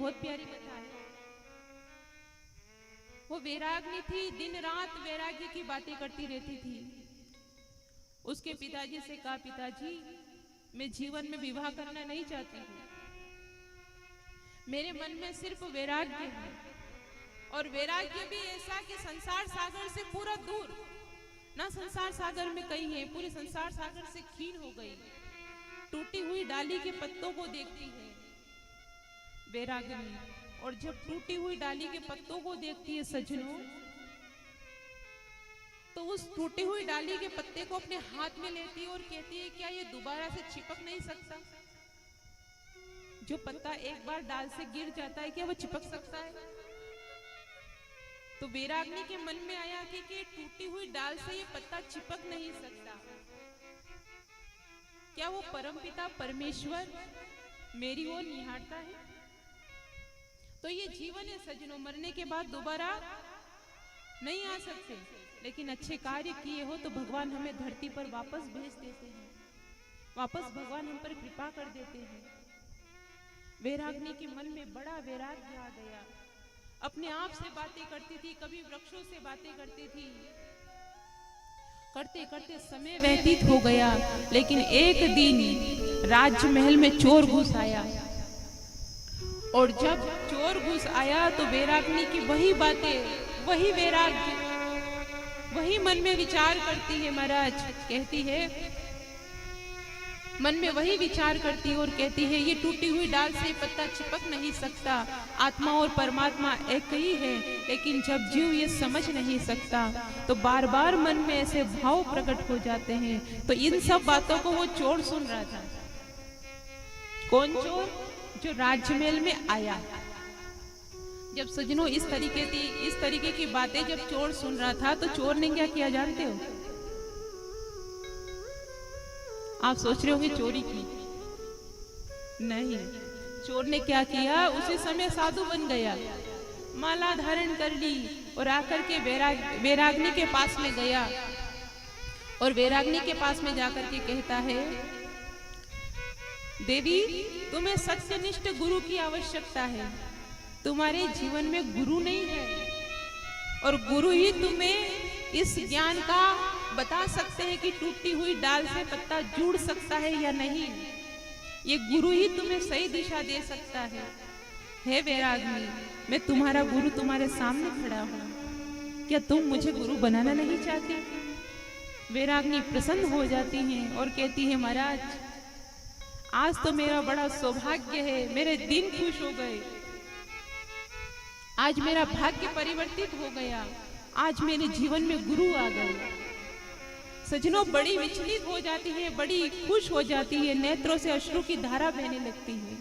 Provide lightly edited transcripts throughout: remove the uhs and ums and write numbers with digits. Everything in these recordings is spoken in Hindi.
बहुत प्यारी कथा है। वो वैराग्य थी, दिन रात वैराग्य की बातें करती रहती थी। उसके पिताजी से कहा, पिताजी मैं जीवन में विवाह करना नहीं चाहती हूँ, मेरे मन में सिर्फ वैराग्य है। और वैराग्य भी ऐसा कि संसार सागर से पूरा दूर, ना संसार सागर में कहीं है, पूरे संसार सागर से क्षीण हो गई, टूटी हुई डाली के पत्तों को देखती है वैरागिनी। और जब टूटी हुई डाली के पत्तों को देखती है सज्जनों, तो उस टूटी हुई डाली के पत्ते को अपने हाथ में लेती है और कहती है, क्या ये दोबारा से चिपक नहीं सकता? जो पत्ता एक बार डाल से गिर जाता है, क्या वो चिपक सकता है? तो वैरागिनी के मन में आया कि टूटी हुई डाल से ये पत्ता चिपक नहीं सकता। क्या वो परमपिता परमेश्वर मेरी ओर निहारता है? तो ये जीवन है सज्जनों, मरने के बाद दोबारा नहीं आ सकते, लेकिन अच्छे कार्य किए हो तो भगवान हमें धरती पर वापस भेज देते हैं, वापस भगवान हम पर कृपा कर देते हैं। वैरागिनी के मन में बड़ा वैराग्य आ गया। अपने आप से बातें करती थी, कभी वृक्षों से बातें करती थी। करते करते समय व्यतीत हो गया, लेकिन एक दिन राजमहल में चोर घुस आया। और जब चोर घुस आया तो वैरागिनी की वही बातें, वही वैराग्य, वही मन में विचार करती है। महाराज कहती है, मन में वही विचार करती है और कहती है, ये टूटी हुई डाल से पत्ता चिपक नहीं सकता। आत्मा और परमात्मा एक ही है, लेकिन जब जीव ये समझ नहीं सकता तो बार बार मन में ऐसे भाव प्रकट हो जाते हैं। तो इन सब बातों को वो चोर सुन रहा था। कौन चोर? जो राजमहल में आया। जब सज्जनों इस तरीके की बातें जब चोर सुन रहा था, तो चोर ने क्या किया जानते हो? आप सोच रहे होंगे चोरी की, नहीं, चोर ने क्या किया, उसी समय साधु बन गया, माला धारण कर ली और आकर के वैरागिनी के पास में गया। और वैरागिनी के पास में जाकर के कहता है, देवी तुम्हें सत्यनिष्ठ गुरु की आवश्यकता है। तुम्हारे जीवन में गुरु नहीं है, और गुरु ही तुम्हें इस ज्ञान का बता सकते हैं कि टूटी हुई डाल से पत्ता जुड़ सकता है या नहीं। ये गुरु ही तुम्हें सही दिशा दे सकता है। हे वैरागिनी, मैं तुम्हारा गुरु तुम्हारे सामने खड़ा हूँ, क्या तुम मुझे गुरु बनाना नहीं चाहती? वैरागिनी प्रसन्न हो जाती हैं और कहती है, महाराज आज तो मेरा बड़ा सौभाग्य है, मेरे दिन खुश हो गए, आज मेरा भाग्य परिवर्तित हो गया, आज मेरे जीवन में गुरु आ गए। सज्जनों बड़ी विचलित हो जाती है, बड़ी खुश हो जाती है, नेत्रों से अश्रु की धारा बहने लगती है।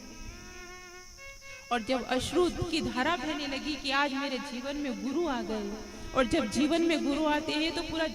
और जब अश्रु की धारा बहने लगी कि आज मेरे जीवन में गुरु आ गए, और जब जीवन में गुरु आते हैं तो पूरा